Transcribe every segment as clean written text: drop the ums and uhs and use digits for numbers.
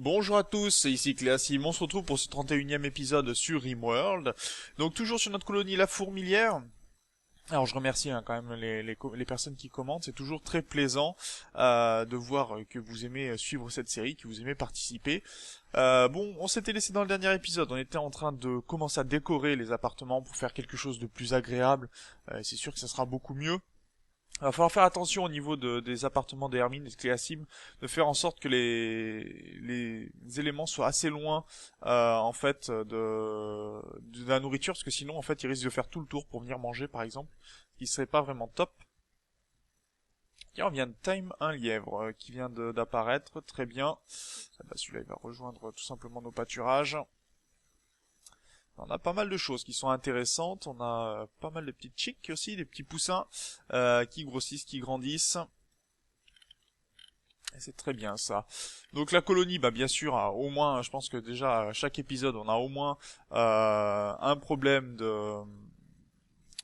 Bonjour à tous, c'est ici Cléasim, on se retrouve pour ce 31e épisode sur Rimworld. Donc toujours sur notre colonie La Fourmilière. Alors je remercie quand même les personnes qui commentent, c'est toujours très plaisant de voir que vous aimez suivre cette série, que vous aimez participer. Bon, on s'était laissé dans le dernier épisode, on était en train de commencer à décorer les appartements pour faire quelque chose de plus agréable. C'est sûr que ça sera beaucoup mieux. Il va falloir faire attention au niveau des appartements des Hermines et de Cléasim, de faire en sorte que les éléments soient assez loin en fait de la nourriture, parce que sinon en fait ils risquent de faire tout le tour pour venir manger par exemple, ce qui serait pas vraiment top. Tiens, on vient de time un lièvre qui vient d'apparaître, très bien. Ah bah, celui-là il va rejoindre tout simplement nos pâturages. On a pas mal de choses qui sont intéressantes, on a pas mal de petites chicks aussi, des petits poussins qui grossissent, qui grandissent. Et c'est très bien ça. Donc la colonie, bah bien sûr, a au moins, je pense que déjà à chaque épisode, on a au moins un problème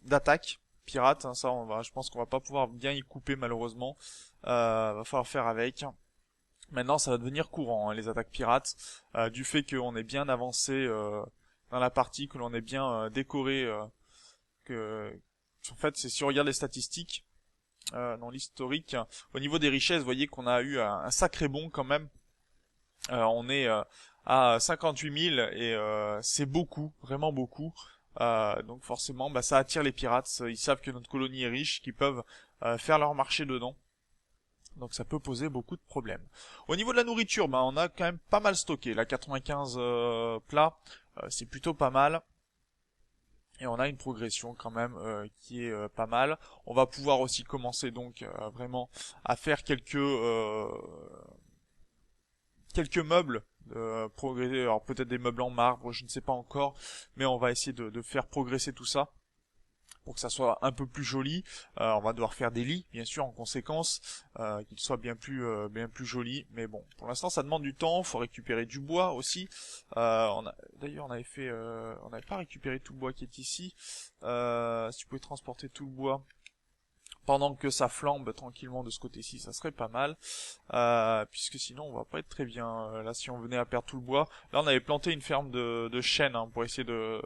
d'attaque pirate. Hein, ça, je pense qu'on va pas pouvoir bien y couper malheureusement. Va falloir faire avec. Maintenant, ça va devenir courant, hein, les attaques pirates, du fait qu'on est bien avancé dans la partie, que l'on est bien décoré, que en fait, c'est si on regarde les statistiques, dans l'historique, au niveau des richesses, vous voyez qu'on a eu un sacré bond quand même. On est à 58 000 et c'est beaucoup, vraiment beaucoup. Donc forcément, bah, ça attire les pirates. Ils savent que notre colonie est riche, qu'ils peuvent faire leur marché dedans. Donc ça peut poser beaucoup de problèmes. Au niveau de la nourriture, bah, on a quand même pas mal stocké. La 95 plats, c'est plutôt pas mal. Et on a une progression quand même qui est pas mal. On va pouvoir aussi commencer donc vraiment à faire quelques meubles progresser. Alors peut-être des meubles en marbre, je ne sais pas encore, mais on va essayer de faire progresser tout ça pour que ça soit un peu plus joli. On va devoir faire des lits, bien sûr, en conséquence, qu'ils soient bien plus jolis. Mais bon, pour l'instant, ça demande du temps. Faut récupérer du bois aussi. D'ailleurs, on n'avait pas récupéré tout le bois qui est ici. Si tu pouvais transporter tout le bois pendant que ça flambe tranquillement de ce côté-ci, ça serait pas mal. Puisque sinon, on va pas être très bien. Là, si on venait à perdre tout le bois, là, on avait planté une ferme de chênes hein, pour essayer de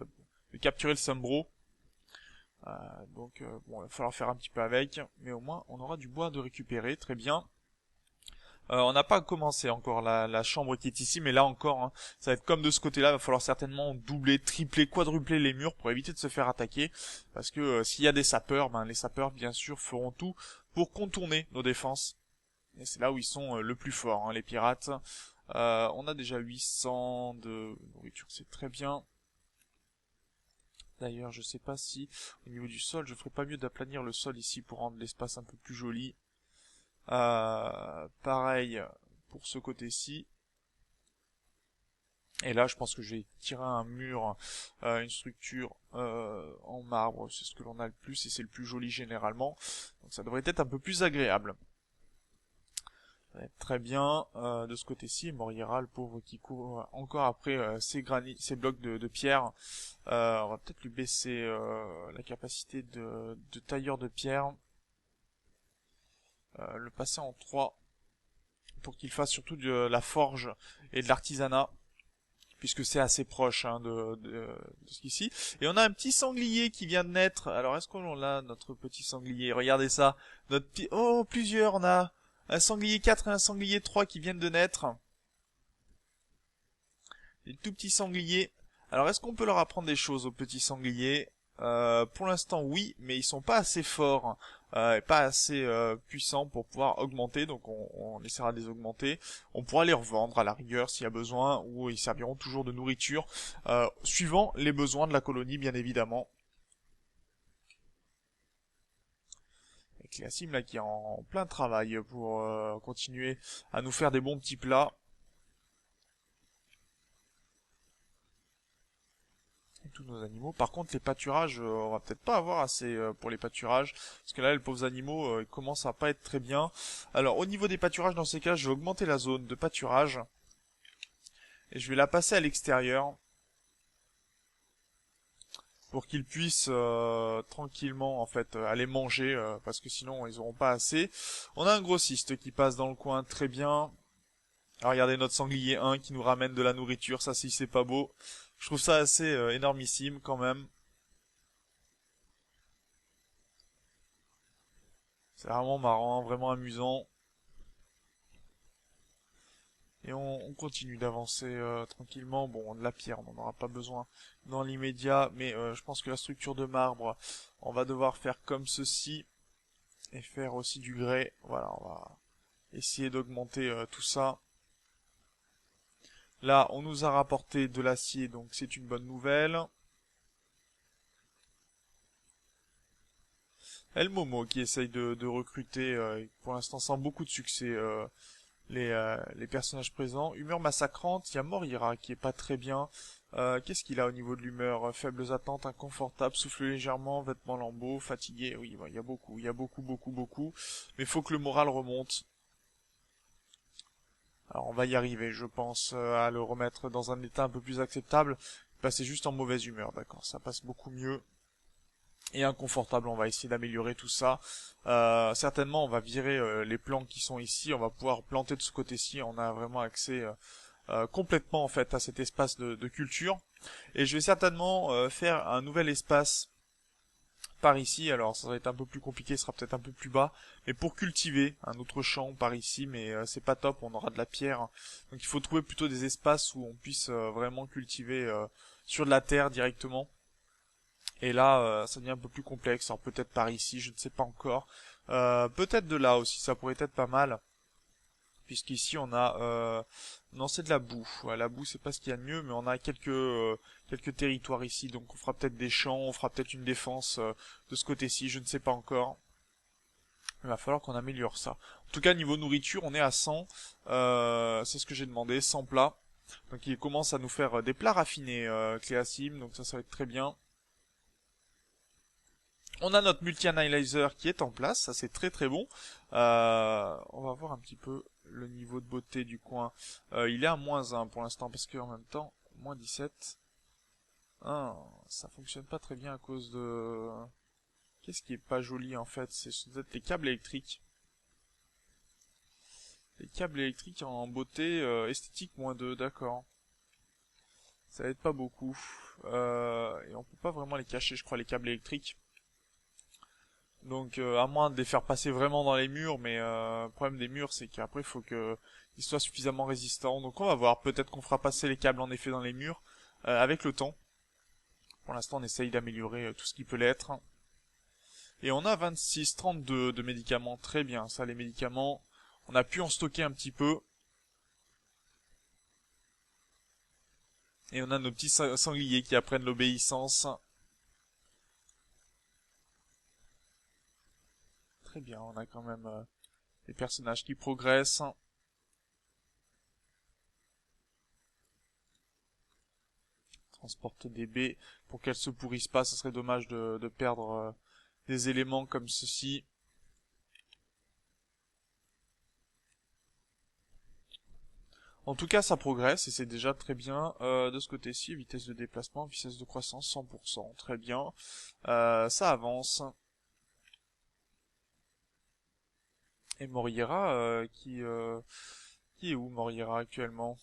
capturer le Sumbro. Donc bon, il va falloir faire un petit peu avec, mais au moins on aura du bois de récupérer, très bien. On n'a pas commencé encore la chambre qui est ici, mais là encore, hein, ça va être comme de ce côté-là, il va falloir certainement doubler, tripler, quadrupler les murs pour éviter de se faire attaquer, parce que s'il y a des sapeurs, ben les sapeurs bien sûr feront tout pour contourner nos défenses. Et c'est là où ils sont le plus forts, hein, les pirates. On a déjà 800 de nourriture, c'est très bien. D'ailleurs, je sais pas si, au niveau du sol, je ferais pas mieux d'aplanir le sol ici pour rendre l'espace un peu plus joli. Pareil pour ce côté-ci. Et là, je pense que je vais tirer un mur, une structure en marbre. C'est ce que l'on a le plus et c'est le plus joli généralement. Donc ça devrait être un peu plus agréable. Ça va être très bien de ce côté-ci. Moriera, le pauvre qui court encore après ces blocs de pierre. On va peut-être lui baisser la capacité de tailleur de pierre. Le passer en 3 pour qu'il fasse surtout de la forge et de l'artisanat puisque c'est assez proche hein, de ce qu'ici. Et on a un petit sanglier qui vient de naître. Alors est-ce qu'on l'a notre petit sanglier? Regardez ça. Oh, plusieurs. On a un sanglier 4 et un sanglier 3 qui viennent de naître. Des tout petits sangliers. Alors est-ce qu'on peut leur apprendre des choses aux petits sangliers? Pour l'instant oui, mais ils sont pas assez forts et pas assez puissants pour pouvoir augmenter, donc on essaiera de les augmenter. On pourra les revendre à la rigueur s'il y a besoin, ou ils serviront toujours de nourriture, suivant les besoins de la colonie bien évidemment. Et Cléasim là qui est en plein travail pour continuer à nous faire des bons petits plats. Tous nos animaux. Par contre, les pâturages, on va peut-être pas avoir assez pour les pâturages, parce que là, les pauvres animaux, ils commencent à pas être très bien. Alors, au niveau des pâturages, dans ces cas, je vais augmenter la zone de pâturage et je vais la passer à l'extérieur pour qu'ils puissent tranquillement, en fait, aller manger, parce que sinon, ils auront pas assez. On a un grossiste qui passe dans le coin, très bien. Alors regardez notre sanglier 1 qui nous ramène de la nourriture, ça si c'est pas beau. Je trouve ça assez énormissime quand même. C'est vraiment marrant, vraiment amusant. Et on continue d'avancer tranquillement. Bon, de la pierre, on n'en aura pas besoin dans l'immédiat, mais je pense que la structure de marbre, on va devoir faire comme ceci et faire aussi du grès. Voilà, on va essayer d'augmenter tout ça. Là, on nous a rapporté de l'acier, donc c'est une bonne nouvelle. El Momo qui essaye de recruter, pour l'instant sans beaucoup de succès, les personnages présents. Humeur massacrante, il y a Morira qui est pas très bien. Qu'est-ce qu'il a au niveau de l'humeur? Faibles attentes, inconfortable, souffle légèrement, vêtements lambeaux, fatigué. Oui, bah, il y a beaucoup, beaucoup, beaucoup. Mais il faut que le moral remonte. Alors on va y arriver, je pense, à le remettre dans un état un peu plus acceptable. Passer juste en mauvaise humeur, d'accord, ça passe beaucoup mieux. Et inconfortable, on va essayer d'améliorer tout ça. Certainement, on va virer les plants qui sont ici, on va pouvoir planter de ce côté-ci, on a vraiment accès complètement en fait à cet espace de culture. Et je vais certainement faire un nouvel espace par ici, alors ça va être un peu plus compliqué, ce sera peut-être un peu plus bas, mais pour cultiver un autre champ par ici, mais c'est pas top, on aura de la pierre. Donc il faut trouver plutôt des espaces où on puisse vraiment cultiver sur de la terre directement. Et là, ça devient un peu plus complexe. Alors peut-être par ici, je ne sais pas encore. Peut-être de là aussi, ça pourrait être pas mal. Puisqu'ici on a... Non, c'est de la boue. Ouais, la boue, c'est pas ce qu'il y a de mieux, mais on a quelques territoires ici. Donc on fera peut-être des champs, on fera peut-être une défense de ce côté-ci, je ne sais pas encore. Il va falloir qu'on améliore ça. En tout cas, niveau nourriture, on est à 100. C'est ce que j'ai demandé, 100 plats. Donc il commence à nous faire des plats raffinés, Cléasim, donc ça va être très bien. On a notre multi-analyzer qui est en place, ça c'est très très bon. On va voir un petit peu le niveau de beauté du coin. Il est à -1 pour l'instant parce qu'en même temps, -17. Ah, ça fonctionne pas très bien à cause de... Qu'est-ce qui est pas joli en fait? C'est peut-être les câbles électriques. Les câbles électriques en beauté esthétique -2, d'accord. Ça aide pas beaucoup. Et on peut pas vraiment les cacher, je crois, les câbles électriques. Donc à moins de les faire passer vraiment dans les murs, mais le problème des murs c'est qu'après il faut que ils soient suffisamment résistants. Donc on va voir, peut-être qu'on fera passer les câbles en effet dans les murs avec le temps. Pour l'instant on essaye d'améliorer tout ce qui peut l'être. Et on a 26, 32 de médicaments, très bien ça les médicaments. On a pu en stocker un petit peu. Et on a nos petits sangliers qui apprennent l'obéissance. Très bien, on a quand même des personnages qui progressent. Transporter des baies pour qu'elles se pourrissent pas, ce serait dommage de perdre des éléments comme ceci. En tout cas, ça progresse et c'est déjà très bien. De ce côté-ci, vitesse de déplacement, vitesse de croissance 100%, très bien. Ça avance. Et Moriera, qui est où Moriera actuellement?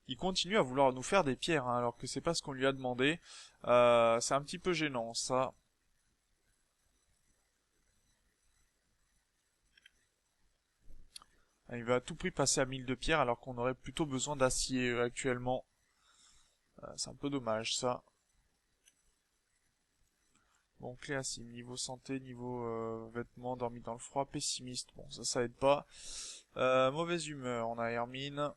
Il continue à vouloir nous faire des pierres, hein, alors que c'est pas ce qu'on lui a demandé. C'est un petit peu gênant, ça. Il va à tout prix passer à 1000 de pierres alors qu'on aurait plutôt besoin d'acier actuellement. C'est un peu dommage ça. Bon, Cléasim, niveau santé, niveau vêtements, dormi dans le froid, pessimiste. Bon, ça aide pas. Mauvaise humeur, on a Hermine.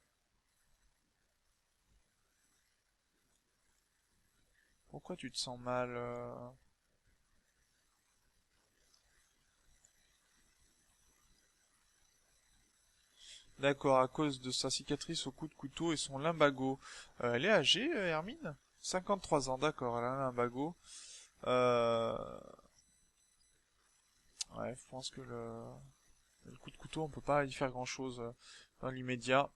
Pourquoi tu te sens mal D'accord, à cause de sa cicatrice au coup de couteau et son lumbago. Elle est âgée, Hermine? 53 ans, d'accord, elle a un lumbago. Euh... Ouais, je pense que le coup de couteau, on peut pas y faire grand-chose dans l'immédiat.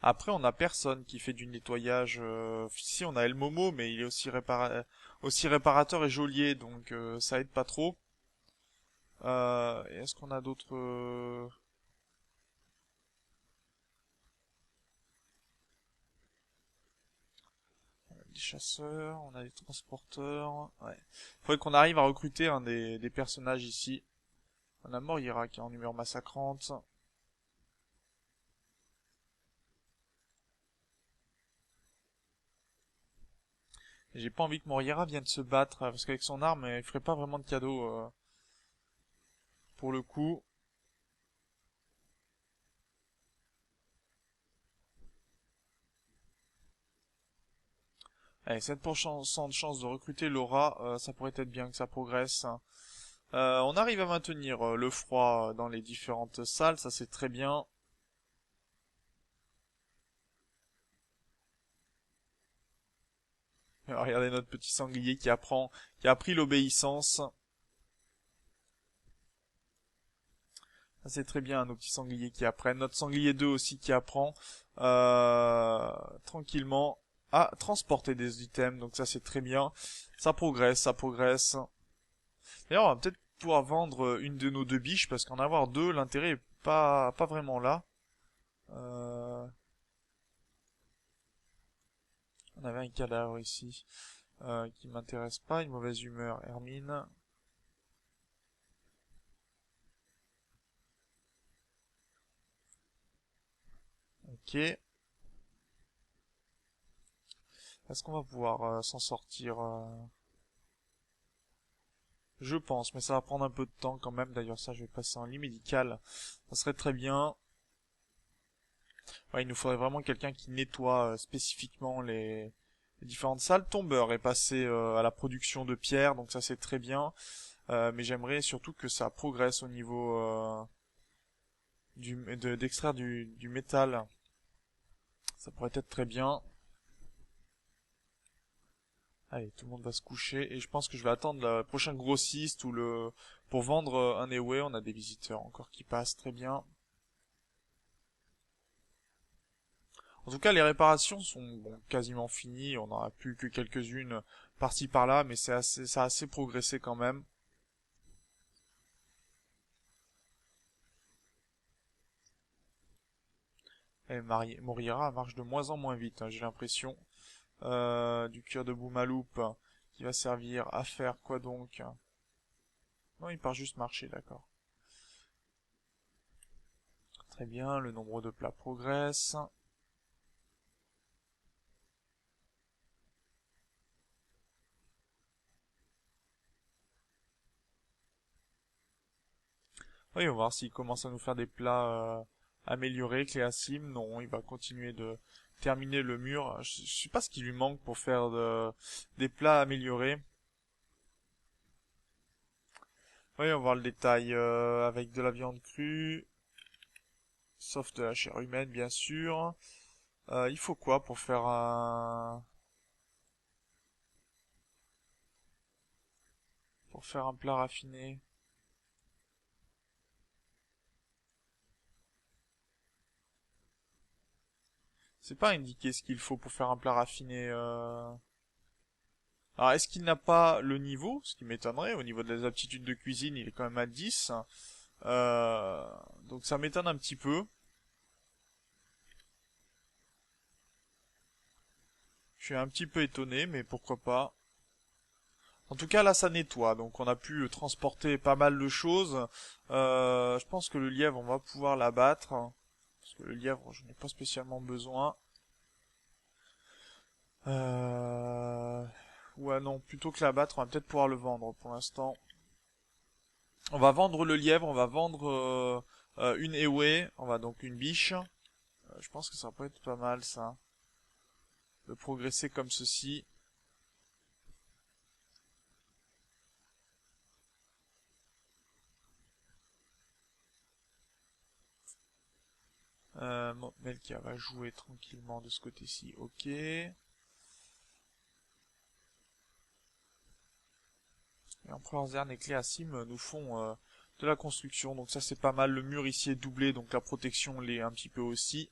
Après, on a personne qui fait du nettoyage. Si, on a El Momo, mais il est aussi réparateur et geôlier, donc ça aide pas trop. Est-ce qu'on a d'autres... des chasseurs, on a des transporteurs... Ouais. Faudrait qu'on arrive à recruter un des personnages ici. On a Moira qui est en humeur massacrante. J'ai pas envie que Moira vienne se battre, parce qu'avec son arme, il ferait pas vraiment de cadeau, pour le coup. Allez, 7% de chance de recruter Laura, ça pourrait être bien que ça progresse. On arrive à maintenir le froid dans les différentes salles, ça c'est très bien. Regardez notre petit sanglier qui a appris l'obéissance. Ça c'est très bien, nos petits sangliers qui apprennent. Notre sanglier 2 aussi qui apprend tranquillement à transporter des items, donc ça c'est très bien. Ça progresse, ça progresse. D'ailleurs, on va peut-être pouvoir vendre une de nos deux biches, parce qu'en avoir deux, l'intérêt est pas vraiment là. Euh, On avait un cadavre ici qui m'intéresse pas, une mauvaise humeur, Hermine. Ok. Est-ce qu'on va pouvoir s'en sortir Je pense, mais ça va prendre un peu de temps quand même. D'ailleurs, ça, je vais passer en lit médical. Ça serait très bien. Ouais, il nous faudrait vraiment quelqu'un qui nettoie spécifiquement les différentes salles. Tombeur est passé à la production de pierre, donc ça c'est très bien. Mais j'aimerais surtout que ça progresse au niveau d'extraire du métal. Ça pourrait être très bien. Allez, tout le monde va se coucher et je pense que je vais attendre le prochain grossiste ou le pour vendre un Eway. On a des visiteurs encore qui passent très bien. En tout cas, les réparations sont bon, quasiment finies. On n'en a plus que quelques-unes par-ci par-là, mais ça a assez progressé quand même. Et Morira marche de moins en moins vite, hein, j'ai l'impression. Du cuir de Boumaloupe qui va servir à faire quoi donc? Non, il part juste marcher, d'accord. Très bien, le nombre de plats progresse. Oui, on va voir s'il commence à nous faire des plats améliorés. Cléasim, non, il va continuer de terminer le mur. Je sais pas ce qui lui manque pour faire des plats améliorés. Oui, on va voir le détail avec de la viande crue, sauf de la chair humaine, bien sûr. Il faut quoi pour faire un plat raffiné? C'est pas indiqué ce qu'il faut pour faire un plat raffiné. Alors, est-ce qu'il n'a pas le niveau? Ce qui m'étonnerait. Au niveau des aptitudes de cuisine, il est quand même à 10. Euh, donc ça m'étonne un petit peu. Je suis un petit peu étonné, mais pourquoi pas. En tout cas, là, ça nettoie. Donc on a pu transporter pas mal de choses. Je pense que le lièvre, on va pouvoir l'abattre. Parce que le lièvre, je n'ai pas spécialement besoin. Euh... Ouais, non, plutôt que l'abattre, on va peut-être pouvoir le vendre pour l'instant. On va vendre le lièvre, on va vendre une Ewé, on va donc une biche. Je pense que ça peut être pas mal ça, de progresser comme ceci. Melkia va jouer tranquillement de ce côté-ci, ok. Et Empereur Zern et Cléasim nous font de la construction, donc ça c'est pas mal. Le mur ici est doublé, donc la protection l'est un petit peu aussi.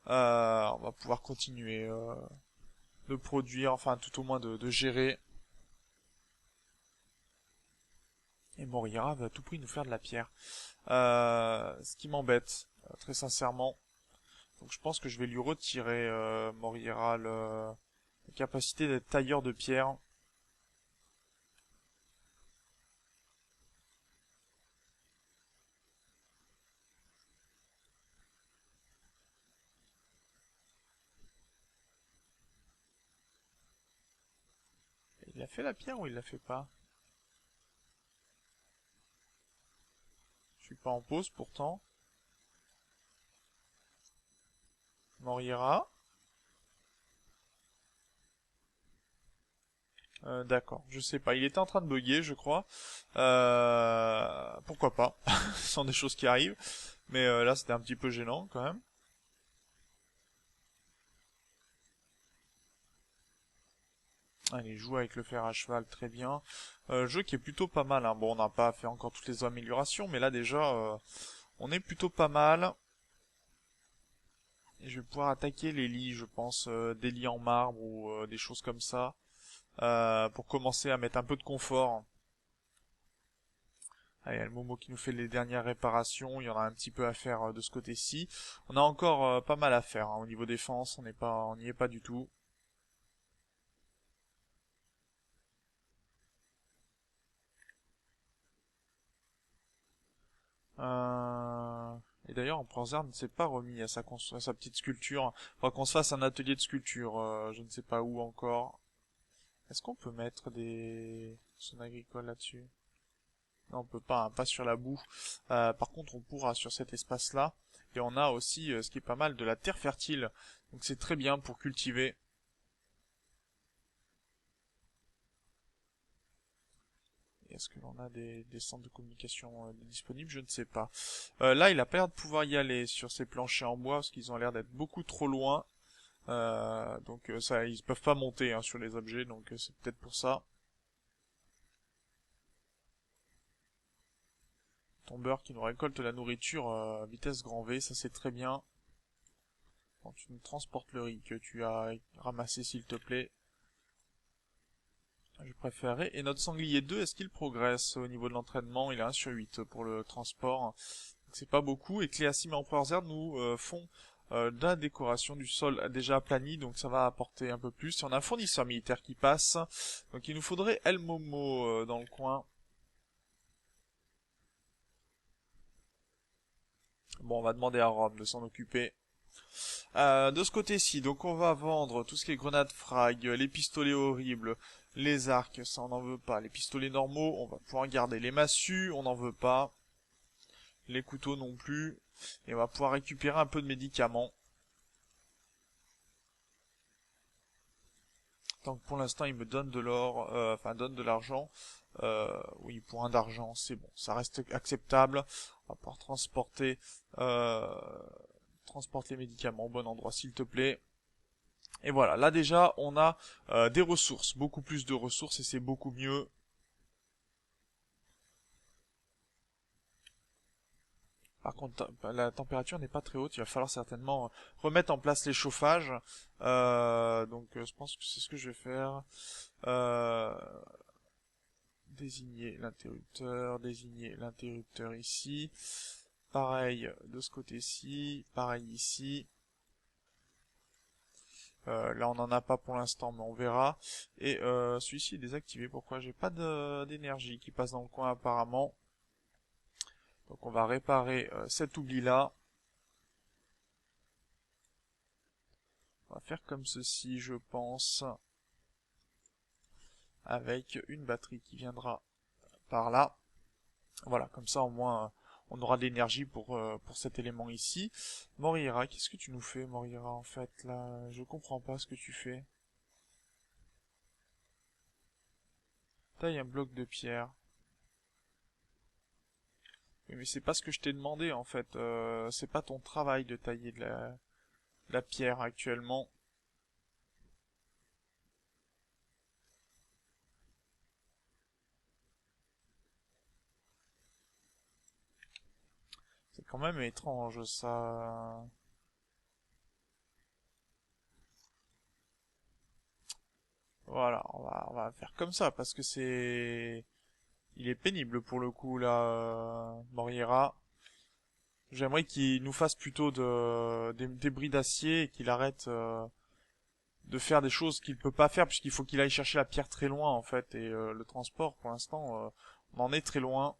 On va pouvoir continuer de produire, enfin tout au moins de gérer. Et Morira veut à tout prix nous faire de la pierre. Ce qui m'embête, très sincèrement. Donc je pense que je vais lui retirer, Morira, la capacité d'être tailleur de pierre. Il a fait la pierre ou il l'a fait pas? Je suis pas en pause pourtant. Morira. D'accord, je sais pas. Il était en train de bugger, je crois. Pourquoi pas? Ce sont des choses qui arrivent. Mais là, c'était un petit peu gênant quand même. Allez, joue avec le fer à cheval, très bien. Jeu qui est plutôt pas mal, hein. Bon, on n'a pas fait encore toutes les améliorations, mais là déjà, on est plutôt pas mal. Et je vais pouvoir attaquer les lits, je pense, des lits en marbre ou des choses comme ça, pour commencer à mettre un peu de confort. Allez, il y a le Momo qui nous fait les dernières réparations, il y en a un petit peu à faire de ce côté-ci. On a encore pas mal à faire, hein. Au niveau défense, on n'y est pas du tout. Euh, Et d'ailleurs, Empereur ne s'est pas remis à à sa petite sculpture. Faudra qu'on se fasse un atelier de sculpture, je ne sais pas où encore. Est-ce qu'on peut mettre des zones agricoles là-dessus? Non, on peut pas, hein, pas sur la boue. Par contre, on pourra sur cet espace-là. Et on a aussi, ce qui est pas mal, de la terre fertile. Donc c'est très bien pour cultiver. Est-ce que l'on a des centres de communication disponibles? Je ne sais pas. Là, il a pas l'air de pouvoir y aller sur ces planchers en bois, parce qu'ils ont l'air d'être beaucoup trop loin. Donc ça, ils peuvent pas monter, hein, sur les objets, donc c'est peut-être pour ça. Tombeur qui nous récolte la nourriture à vitesse grand V, ça c'est très bien. Quand tu nous transportes le riz que tu as ramassé, s'il te plaît. Je préférerais. Et notre sanglier 2, est-ce qu'il progresse au niveau de l'entraînement? Il est 1 sur 8 pour le transport. C'est pas beaucoup. Et Cléassim et Empereur Zerd nous font de la décoration du sol déjà aplani, donc ça va apporter un peu plus. Et on a un fournisseur militaire qui passe. Donc il nous faudrait El Momo dans le coin. Bon, on va demander à Rome de s'en occuper. De ce côté-ci, donc on va vendre tout ce qui est grenades frag, les pistolets horribles, les arcs, ça on n'en veut pas. Les pistolets normaux, on va pouvoir garder. Les massues, on n'en veut pas. Les couteaux non plus. Et on va pouvoir récupérer un peu de médicaments. Donc pour l'instant il me donne de l'or, enfin donne de l'argent. Oui, pour un d'argent, c'est bon, ça reste acceptable. On va pouvoir euh, transporte les médicaments au bon endroit s'il te plaît. Et voilà, là déjà on a des ressources, beaucoup plus de ressources et c'est beaucoup mieux. Par contre, la température n'est pas très haute, il va falloir certainement remettre en place les chauffages. Donc je pense que c'est ce que je vais faire. Euh, désigner l'interrupteur ici. Pareil de ce côté-ci, pareil ici. Là on n'en a pas pour l'instant mais on verra. Et celui-ci est désactivé, pourquoi? J'ai pas d'énergie qui passe dans le coin apparemment. Donc on va réparer cet oubli là. On va faire comme ceci je pense. Avec une batterie qui viendra par là. Voilà, comme ça au moins on aura de l'énergie pour cet élément ici. Morira, qu'est-ce que tu nous fais Morira en fait là? Je comprends pas ce que tu fais. Taille un bloc de pierre. Oui, mais c'est pas ce que je t'ai demandé en fait. C'est pas ton travail de tailler de la pierre actuellement. C'est quand même étrange ça. Voilà, on va faire comme ça parce que c'est Il est pénible pour le coup là, Moriera. J'aimerais qu'il nous fasse plutôt des débris d'acier et qu'il arrête de faire des choses qu'il peut pas faire puisqu'il faut qu'il aille chercher la pierre très loin en fait et le transport pour l'instant on en est très loin.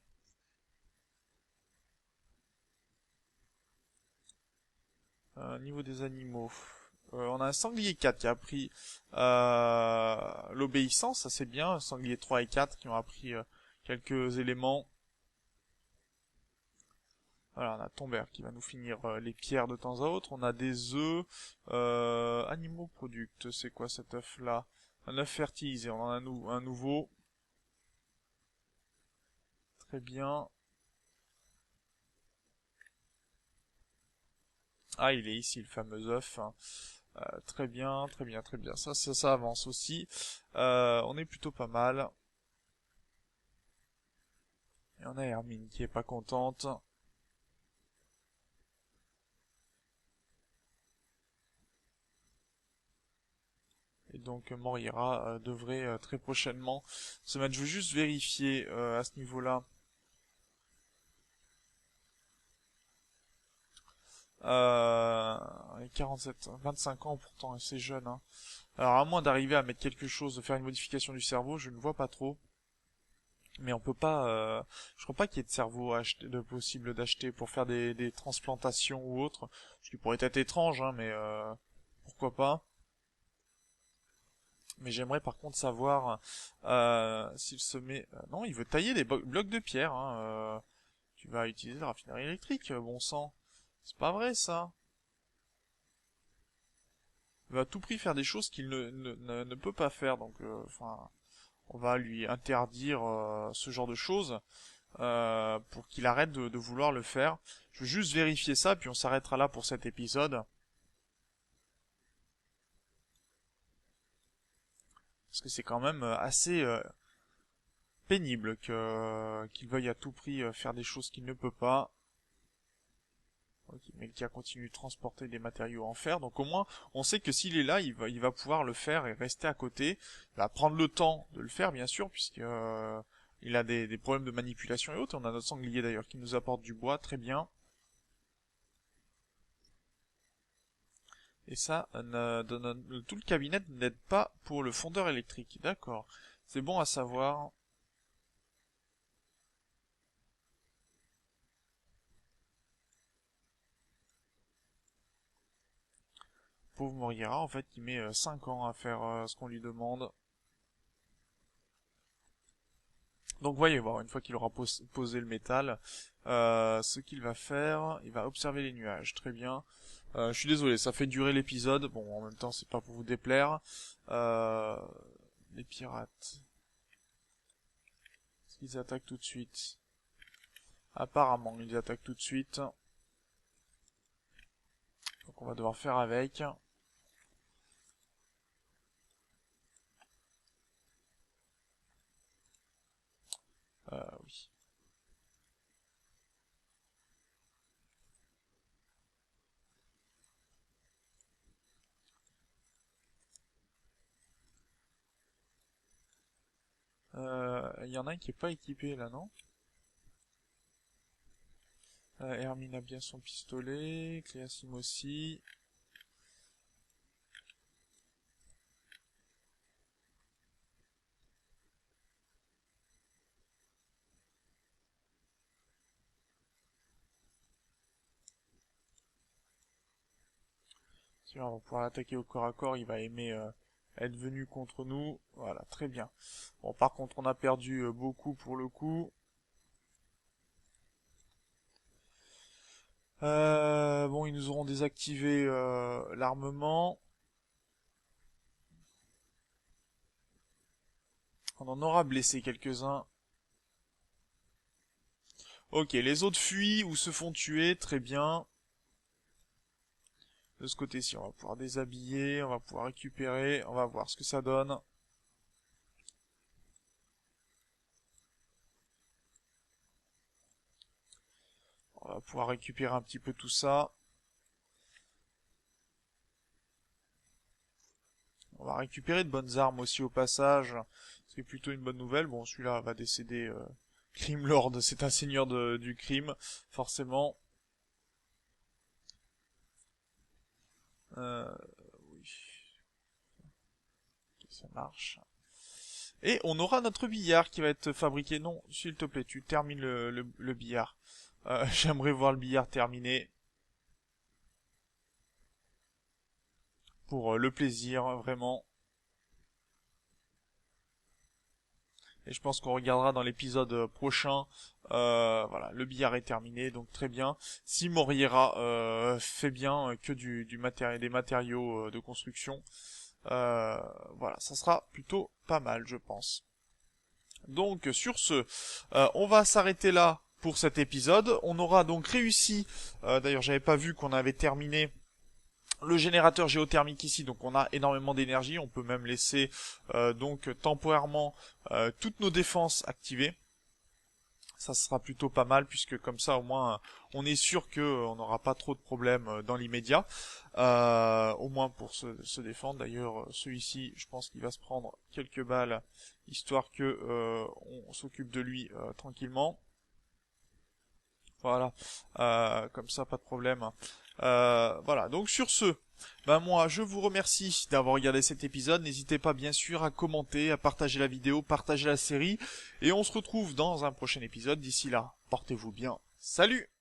Niveau des animaux. On a un sanglier 4 qui a appris l'obéissance, ça c'est bien. Un sanglier 3 et 4 qui ont appris quelques éléments. Voilà, on a Tomber qui va nous finir les pierres de temps à autre. On a des œufs. Animaux product, c'est quoi cet œuf là? Un œuf fertilisé, on en a un nouveau. Très bien. Ah, il est ici le fameux œuf. Très bien, très bien, très bien. Ça avance aussi. On est plutôt pas mal. Et on a Hermine qui est pas contente. Et donc Morira devrait très prochainement se mettre. Je veux juste vérifier à ce niveau-là. 47, 25 ans pourtant, c'est jeune. Hein. Alors à moins d'arriver à mettre quelque chose, de faire une modification du cerveau, je ne vois pas trop. Mais on peut pas. Je crois pas qu'il y ait de cerveau de possible d'acheter pour faire des transplantations ou autre. Ce qui pourrait être étrange, hein, mais pourquoi pas. Mais j'aimerais par contre savoir s'il se met. Non, il veut tailler des blocs de pierre. Hein, tu vas utiliser la raffinerie électrique, bon sang. C'est pas vrai ça. Il va à tout prix faire des choses qu'il ne peut pas faire. Donc, enfin, on va lui interdire ce genre de choses pour qu'il arrête de vouloir le faire. Je veux juste vérifier ça, puis on s'arrêtera là pour cet épisode. Parce que c'est quand même assez pénible qu'il veuille à tout prix faire des choses qu'il ne peut pas. Ok, mais qui a continué de transporter des matériaux en fer. Donc au moins, on sait que s'il est là, il va pouvoir le faire et rester à côté. Il va prendre le temps de le faire, bien sûr, puisque il a des problèmes de manipulation et autres. On a notre sanglier d'ailleurs qui nous apporte du bois, très bien. Et ça, tout le cabinet n'aide pas pour le fondeur électrique. D'accord. C'est bon à savoir. Pauvre Morira, en fait, il met 5 ans à faire ce qu'on lui demande. Donc voyez voir, une fois qu'il aura posé le métal, ce qu'il va faire, il va observer les nuages. Très bien. Je suis désolé, ça fait durer l'épisode. Bon, en même temps, c'est pas pour vous déplaire. Euh, les pirates. Est-ce qu'ils attaquent tout de suite? Apparemment, ils attaquent tout de suite. Donc on va devoir faire avec. Oui. Il y en a un qui est pas équipé là, non? Hermine a bien son pistolet, Cléasim aussi. Si on va pouvoir l'attaquer au corps à corps, il va aimer être venu contre nous. Voilà, très bien. Bon, par contre, on a perdu beaucoup pour le coup. Bon, ils nous auront désactivé l'armement. On en aura blessé quelques-uns. Ok, les autres fuient ou se font tuer, très bien. De ce côté-ci, on va pouvoir déshabiller, on va pouvoir récupérer, on va voir ce que ça donne. On va pouvoir récupérer un petit peu tout ça. On va récupérer de bonnes armes aussi au passage. Ce qui est plutôt une bonne nouvelle. Bon, celui-là va décéder. Crime Lord, c'est un seigneur du crime, forcément. Oui. Ok, ça marche. Et on aura notre billard qui va être fabriqué. Non, s'il te plaît, tu termines le billard. J'aimerais voir le billard terminé. Pour le plaisir, vraiment. Et je pense qu'on regardera dans l'épisode prochain. Voilà, le billard est terminé, donc très bien. Si Moriera fait bien que des matériaux de construction, voilà, ça sera plutôt pas mal, je pense. Donc sur ce, on va s'arrêter là pour cet épisode. On aura donc réussi. D'ailleurs, j'avais pas vu qu'on avait terminé le générateur géothermique ici, donc on a énormément d'énergie, on peut même laisser donc temporairement toutes nos défenses activées. Ça sera plutôt pas mal puisque comme ça au moins on est sûr que on n'aura pas trop de problèmes dans l'immédiat, au moins pour se défendre. D'ailleurs celui-ci, je pense qu'il va se prendre quelques balles histoire que on s'occupe de lui tranquillement. Voilà, comme ça pas de problème. Voilà, donc sur ce, ben moi je vous remercie d'avoir regardé cet épisode. N'hésitez pas bien sûr à commenter, à partager la vidéo, partager la série. Et on se retrouve dans un prochain épisode. D'ici là, portez-vous bien. Salut!